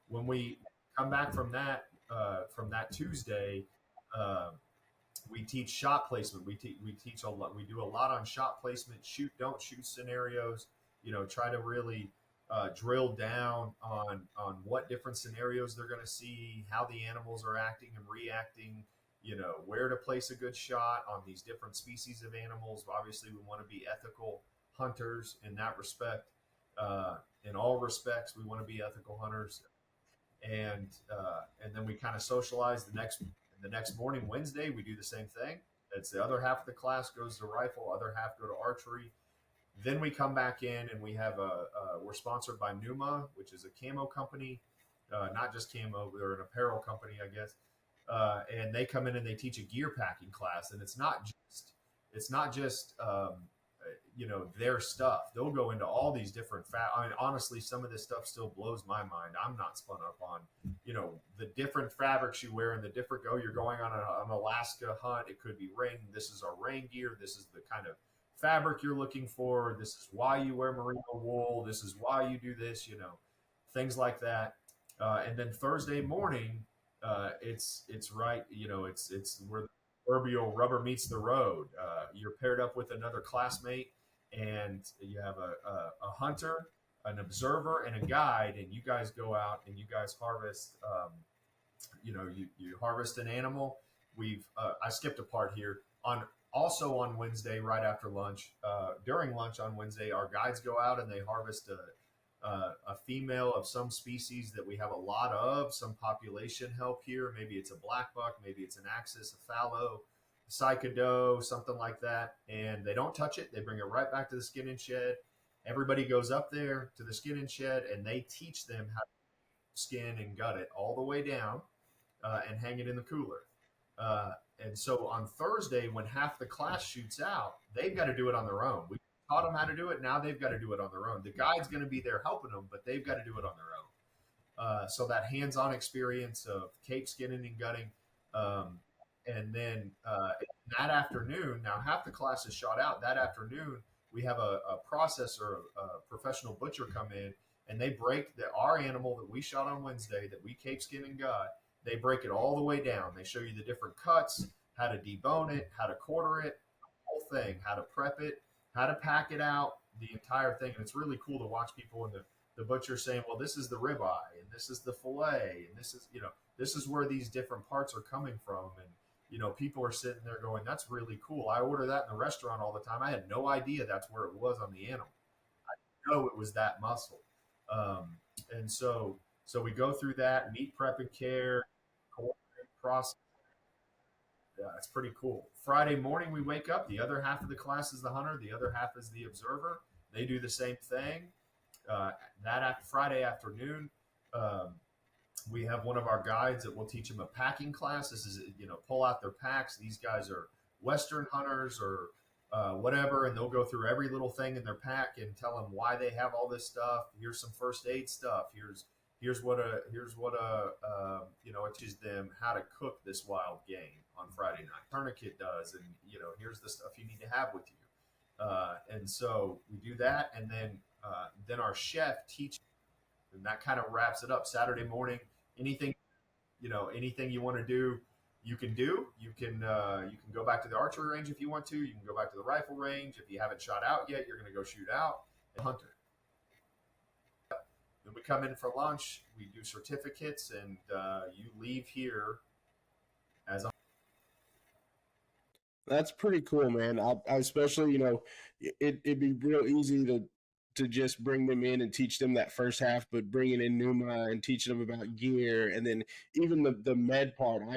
When we come back from that Tuesday, we teach shot placement. We teach a lot. We do a lot on shot placement, shoot, don't shoot scenarios. Try to really drill down on what different scenarios they're going to see, how the animals are acting and reacting. Where to place a good shot on these different species of animals. Obviously, we want to be ethical hunters in that respect. In all respects, we want to be ethical hunters, and then we kind of socialize the next morning. Wednesday, we do the same thing. It's the other half of the class goes to rifle, other half go to archery. Then we come back in and we have we're sponsored by Numa, which is a camo company, not just camo, they're an apparel company, I guess. And they come in and they teach a gear packing class, and it's not just their stuff. They'll go into all these different honestly, some of this stuff still blows my mind. I'm not spun up on, the different fabrics you wear and the different you're going on an Alaska hunt. It could be rain. This is our rain gear. This is the kind of fabric you're looking for. This is why you wear merino wool. This is why you do this, things like that. And then Thursday morning, it's right. It's where the proverbial rubber meets the road. You're paired up with another classmate, and you have a hunter, an observer, and a guide, and you guys go out and you guys harvest. You harvest an animal. I skipped a part here. Also on Wednesday, right after lunch, during lunch on Wednesday, our guides go out and they harvest a female of some species that we have a lot of, some population help here. Maybe it's a black buck, maybe it's an axis, a fallow, a cycado, something like that. And they don't touch it. They bring it right back to the skin and shed. Everybody goes up there to the skin and shed, and they teach them how to skin and gut it all the way down and hang it in the cooler. And so on Thursday, when half the class shoots out, they've got to do it on their own. We taught them how to do it. Now they've got to do it on their own. The guide's going to be there helping them, but they've got to do it on their own. So that hands-on experience of cape skinning and gutting. And then that afternoon, now half the class is shot out. That afternoon, we have a processor, a professional butcher come in, and they break our animal that we shot on Wednesday that we cape skin and gut. They break it all the way down. They show you the different cuts, how to debone it, how to quarter it, the whole thing, how to prep it, how to pack it out, the entire thing. And it's really cool to watch people in the butcher saying, well, this is the ribeye, and this is the filet, and this is where these different parts are coming from. And, people are sitting there going, that's really cool. I order that in the restaurant all the time. I had no idea that's where it was on the animal. I didn't know it was that muscle. And so we go through that meat prep and care, process. Yeah, it's pretty cool. Friday morning, we wake up. The other half of the class is the hunter. The other half is the observer. They do the same thing. Friday afternoon, we have one of our guides that will teach them a packing class. This is, pull out their packs. These guys are Western hunters or whatever, and they'll go through every little thing in their pack and tell them why they have all this stuff. Here's some first aid stuff. Here's what it teaches them how to cook this wild game on Friday night. Tourniquet does, and here's the stuff you need to have with you. And so we do that, and then our chef teaches, and that kind of wraps it up. Saturday morning, anything anything you want to do, you can do. You can go back to the archery range if you want to. You can go back to the rifle range. If you haven't shot out yet, you're going to go shoot out and hunter. Then we come in for lunch. We do certificates, and you leave here as a. That's pretty cool, man. I especially, it'd be real easy to just bring them in and teach them that first half, but bringing in Numa and teaching them about gear, and then even the med part. I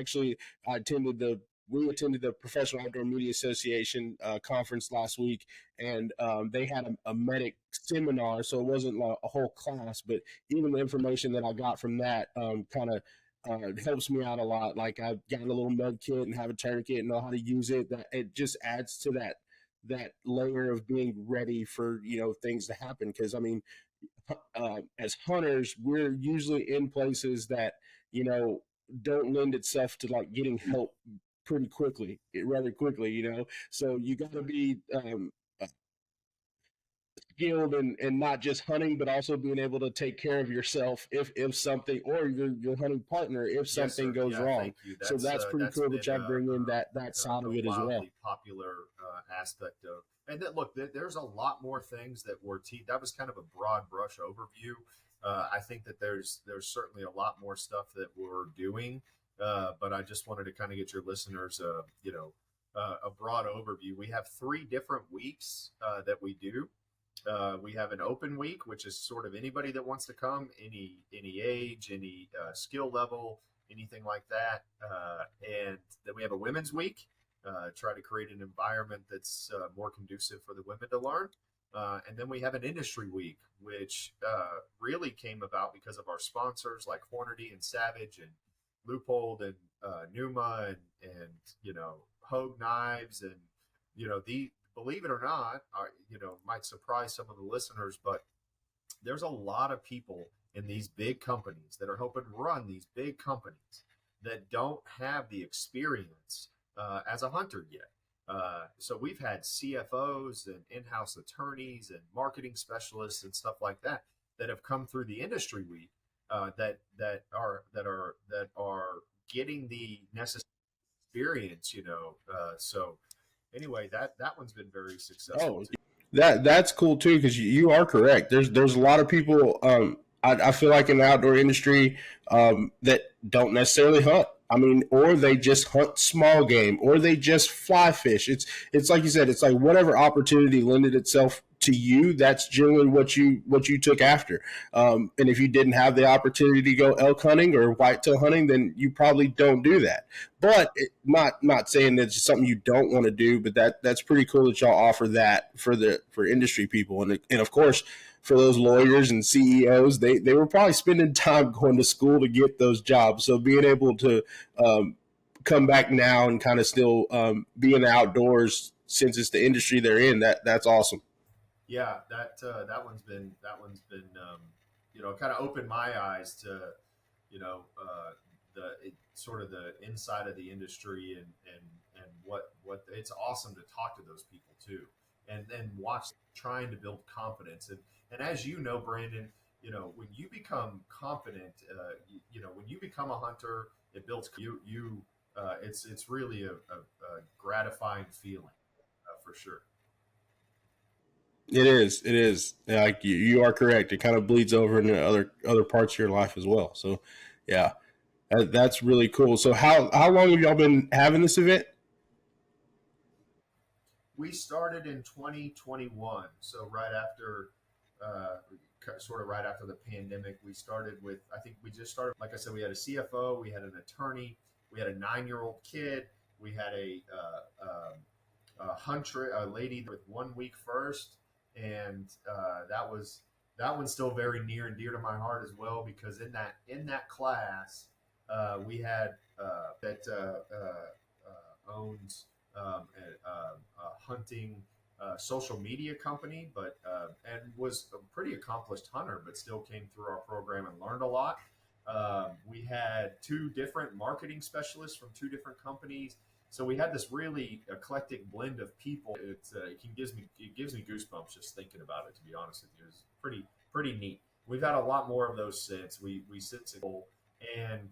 attended we attended the Professional Outdoor Media Association conference last week, and they had a medic seminar, so it wasn't like a whole class, but even the information that I got from that kind of it helps me out a lot. Like I've got a little med kit and have a tourniquet and know how to use it. That it just adds to that layer of being ready for things to happen. Because I mean, as hunters, we're usually in places that don't lend itself to like getting help pretty quickly, rather quickly. So you got to be skilled and not just hunting, but also being able to take care of yourself if something, or your hunting partner if something goes wrong. Thank you. So that's pretty cool that y'all bring in that side of it as well. Popular aspect of, and then look, there's a lot more things that were that was kind of a broad brush overview. I think that there's certainly a lot more stuff that we're doing, but I just wanted to kind of get your listeners, a broad overview. We have 3 different weeks that we do. We have an open week, which is sort of anybody that wants to come, any age, any skill level, anything like that. And then we have a women's week, try to create an environment that's more conducive for the women to learn. And then we have an industry week, which really came about because of our sponsors like Hornady and Savage and Loophole and Numa and Hogue Knives and believe it or not, might surprise some of the listeners, but there's a lot of people in these big companies that are helping run these big companies that don't have the experience as a hunter yet. So we've had CFOs and in-house attorneys and marketing specialists and stuff like that have come through the industry week that are getting the necessary experience. So. Anyway, that one's been very successful. That's cool too, because you are correct. There's a lot of people. I feel like in the outdoor industry that don't necessarily hunt. I mean, or they just hunt small game, or they just fly fish. It's like you said. It's like whatever opportunity lended itself to you, that's generally what you took after. And if you didn't have the opportunity to go elk hunting or whitetail hunting, then you probably don't do that. But not saying that it's something you don't want to do, but that's pretty cool that y'all offer that for industry people, and of course for those lawyers and CEOs, they were probably spending time going to school to get those jobs. So being able to come back now and kind of still be in the outdoors since it's the industry they're in, that's awesome. Yeah, that one's been kind of opened my eyes to sort of the inside of the industry and what it's awesome to talk to those people too, and watch trying to build confidence and as you know, Brandon, when you become confident, when you become a hunter, it builds you. It's really a gratifying feeling for sure. It is. Yeah, like you are correct. It kind of bleeds over into other parts of your life as well. So, yeah, that's really cool. So, how long have y'all been having this event? We started in 2021, so sort of right after the pandemic. We started with, I think we just started. Like I said, we had a CFO, we had an attorney, we had a 9-year-old kid, we had a lady with 1 week first. And that one's still very near and dear to my heart as well, because in that class we had that owns a hunting social media company, but and was a pretty accomplished hunter, but still came through our program and learned a lot. We had 2 different marketing specialists from 2 different companies. So we had this really eclectic blend of people. It gives me goosebumps just thinking about it. To be honest with you, it's pretty neat. We've had a lot more of those since. We sit And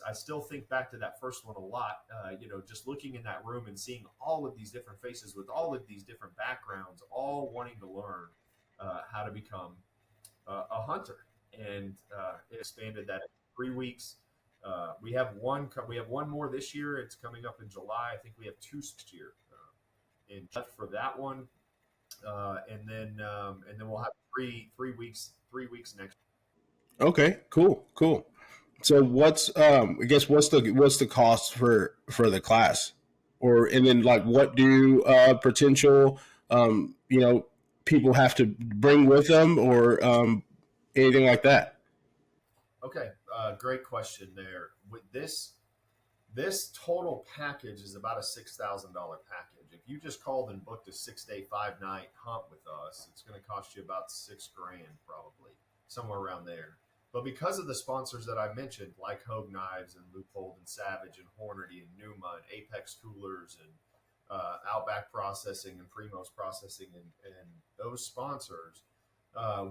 I still think back to that first one a lot. Just looking in that room and seeing all of these different faces with all of these different backgrounds, all wanting to learn how to become a hunter. And it expanded that 3 weeks. We have one more this year. It's coming up in July. I think we have two next year in for that one, and then we'll have three weeks next. Okay, cool, cool. So what's I guess what's the cost for the class, or and then like what do potential people have to bring with them, or anything like that? Okay, great question there. With this total package is about a $6,000 package. If you just called and booked a 6 day, 5 night hunt with us, it's going to cost you about 6 grand, probably somewhere around there. But because of the sponsors that I mentioned, like Hogue Knives and Loophole and Savage and Hornady and Numa and Apex Coolers and Outback Processing and Primos Processing and those sponsors,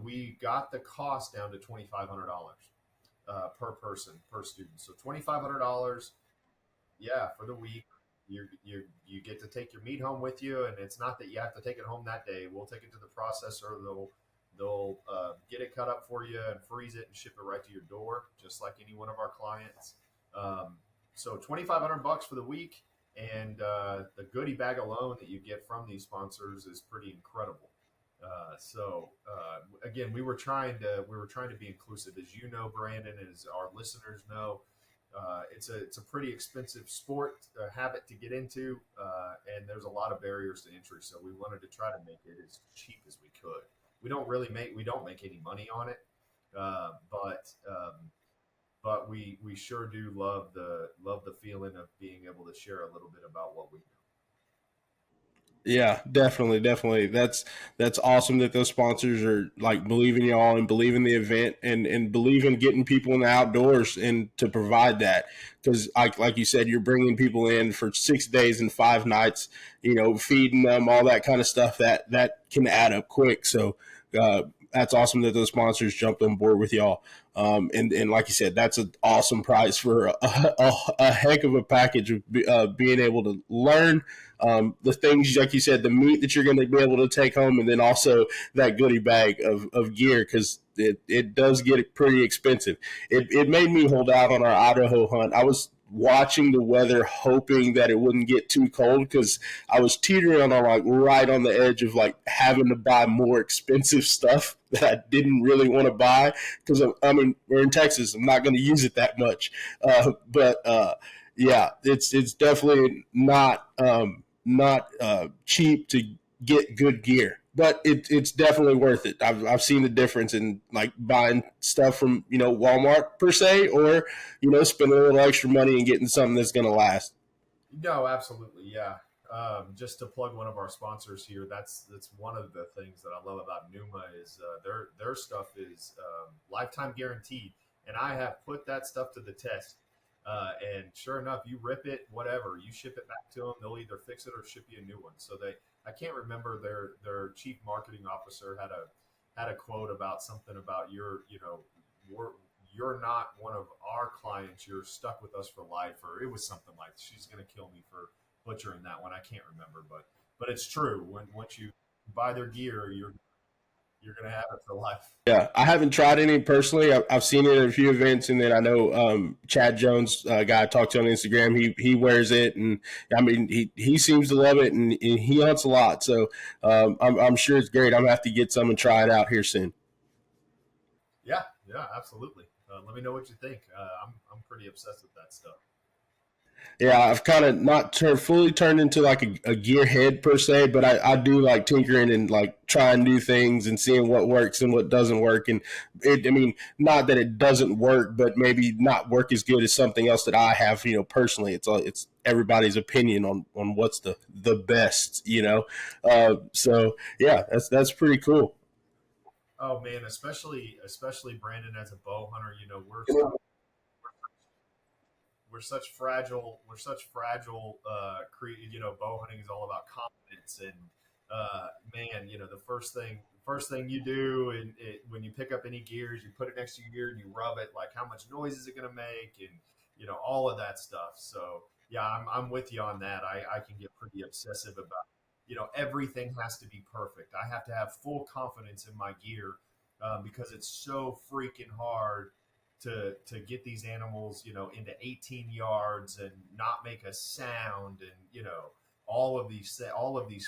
we got the cost down to $2,500 per person per student. So $2,500, yeah, for the week. You get to take your meat home with you, and it's not that you have to take it home that day. We'll take it to the processor. They'll get it cut up for you and freeze it and ship it right to your door, just like any one of our clients. So $2,500 for the week, and the goodie bag alone that you get from these sponsors is pretty incredible. Again, we were trying to be inclusive, as you know, Brandon, as our listeners know. It's a pretty expensive sport habit to get into, and there's a lot of barriers to entry. So we wanted to try to make it as cheap as we could. We don't make any money on it, uh, but um, but we sure do love the feeling of being able to share a little bit about what we do. Yeah, definitely, definitely. That's awesome that those sponsors are like believing y'all and believe in the event and believe in getting people in the outdoors and to provide that because like you said, you're bringing people in for 6 days and 5 nights, feeding them all that kind of stuff that can add up quick. So that's awesome that those sponsors jumped on board with y'all. And like you said, that's an awesome price for a heck of a package of being able to learn the things like you said, the meat that you're going to be able to take home, and then also that goodie bag of gear because it does get pretty expensive. It made me hold out on our Idaho hunt. I was watching the weather, hoping that it wouldn't get too cold because I was teetering on like right on the edge of like having to buy more expensive stuff that I didn't really want to buy because I mean we're in Texas. I'm not going to use it that much, but yeah, it's definitely not cheap to get good gear, but it's definitely worth it. I've seen the difference in like buying stuff from Walmart per se, or spending a little extra money and getting something that's going to last. No, absolutely, yeah. Just to plug one of our sponsors here, that's one of the things that I love about Numa is their stuff is lifetime guaranteed, and I have put that stuff to the test. And sure enough, you rip it, whatever, you ship it back to them, they'll either fix it or ship you a new one. So I can't remember their chief marketing officer had a quote about something about we're, you're not one of our clients, you're stuck with us for life, or it was something like she's going to kill me for butchering that one. I can't remember, but it's true. When once you buy their gear, you're going to have it for life. Yeah, I haven't tried any personally. I've seen it at a few events, and then I know Chad Jones, guy I talked to on Instagram, he wears it, and I mean he seems to love it, and he hunts a lot. So I'm sure it's great. I'm gonna have to get some and try it out here soon. Yeah, yeah, absolutely. Let me know what you think. I'm pretty obsessed with that stuff. Yeah, I've kind of not fully turned into like a gearhead per se, but I do like tinkering and like trying new things and seeing what works and what doesn't work. And I mean, not that it doesn't work, but maybe not work as good as something else that I have, personally. It's everybody's opinion on what's the best, So yeah, that's pretty cool. Oh man, especially Brandon as a bow hunter, we're such fragile bow hunting is all about confidence and man, the first thing you do when you pick up any gears, you put it next to your gear and you rub it, like how much noise is it going to make, and all of that stuff. So yeah, I'm with you on that. I can get pretty obsessive about, everything has to be perfect. I have to have full confidence in my gear, because it's so freaking hard to get these animals, into 18 yards and not make a sound, and all of these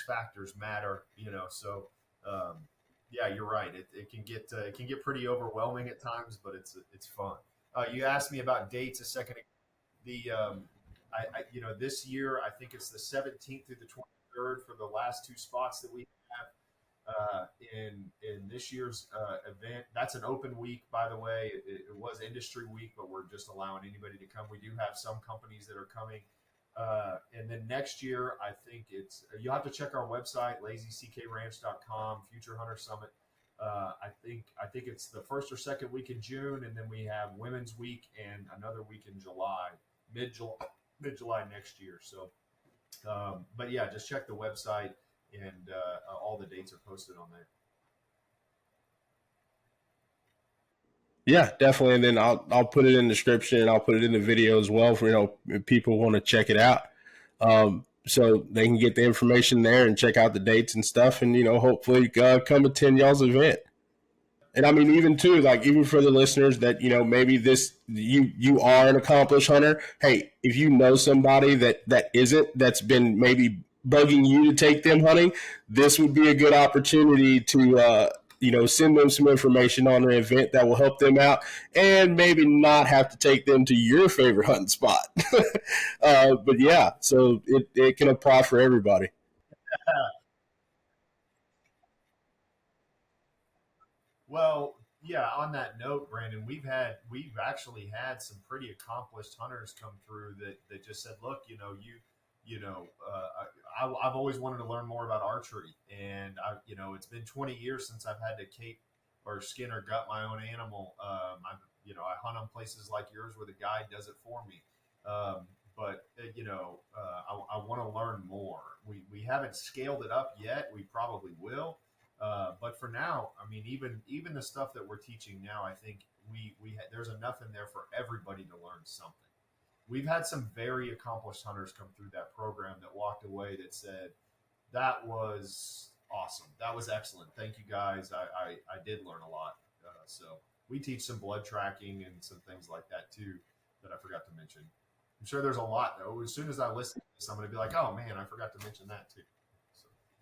factors matter, so um, yeah, you're right. It can get pretty overwhelming at times, but it's fun. You asked me about dates a second ago. The this year I think it's the 17th through the 23rd for the last two spots that we have in this year's event. That's an open week, by the way. It was industry week, but we're just allowing anybody to come. We do have some companies that are coming. And then next year, I think you'll have to check our website, lazyckranch.com, Future Hunter Summit. I think it's the first or second week in June, and then we have Women's Week and another week in July, mid-July next year. So, but yeah, just check the website, and all the dates are posted on there. Yeah, definitely. And then I'll put it in the description, and I'll put it in the video as well for, if people want to check it out. So they can get the information there and check out the dates and stuff, and, hopefully come attend y'all's event. And I mean, even for the listeners that, maybe you are an accomplished hunter. Hey, if you know somebody that isn't, that's been maybe bugging you to take them hunting, this would be a good opportunity to, send them some information on an event that will help them out, and maybe not have to take them to your favorite hunting spot. But yeah, so it can apply for everybody. Well, yeah, on that note, Brandon, we've actually had some pretty accomplished hunters come through that just said, look, I've always wanted to learn more about archery, and it's been 20 years since I've had to cape or skin or gut my own animal. I hunt on places like yours where the guide does it for me. But I want to learn more. We haven't scaled it up yet. We probably will. But for now, I mean, even the stuff that we're teaching now, I think there's enough in there for everybody to learn something. We've had some very accomplished hunters come through that program that walked away that said, that was awesome. That was excellent. Thank you, guys. I did learn a lot. So we teach some blood tracking and some things like that too that I forgot to mention. I'm sure there's a lot though. As soon as I listen to this, I'm going to be like, oh man, I forgot to mention that too.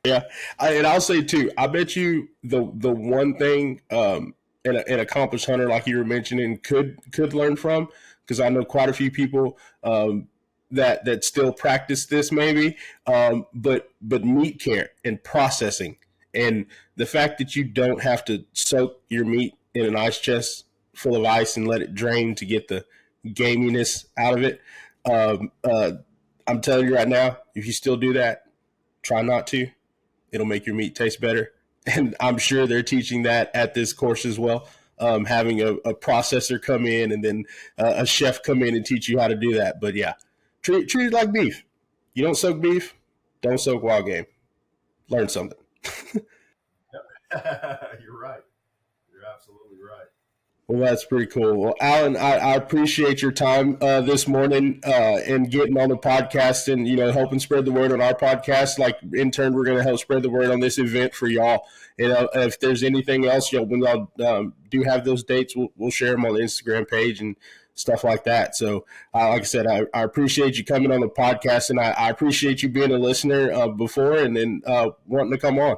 Yeah, and I'll say too, I bet you the one thing an accomplished hunter like you were mentioning could learn from, because I know quite a few people that still practice this maybe, but meat care and processing, and the fact that you don't have to soak your meat in an ice chest full of ice and let it drain to get the gaminess out of it. I'm telling you right now, if you still do that, try not to. It'll make your meat taste better. And I'm sure they're teaching that at this course as well. Having a processor come in, and then a chef come in and teach you how to do that. But yeah, treat it like beef. You don't soak beef, don't soak wild game. Learn something. You're right. You're absolutely right. Well, that's pretty cool. Well, Alan, I appreciate your time this morning and getting on the podcast, and helping spread the word on our podcast. Like, in turn, we're going to help spread the word on this event for y'all. And if there's anything else, when y'all do have those dates, we'll share them on the Instagram page and stuff like that. So, like I said, I appreciate you coming on the podcast, and I appreciate you being a listener before, and then wanting to come on.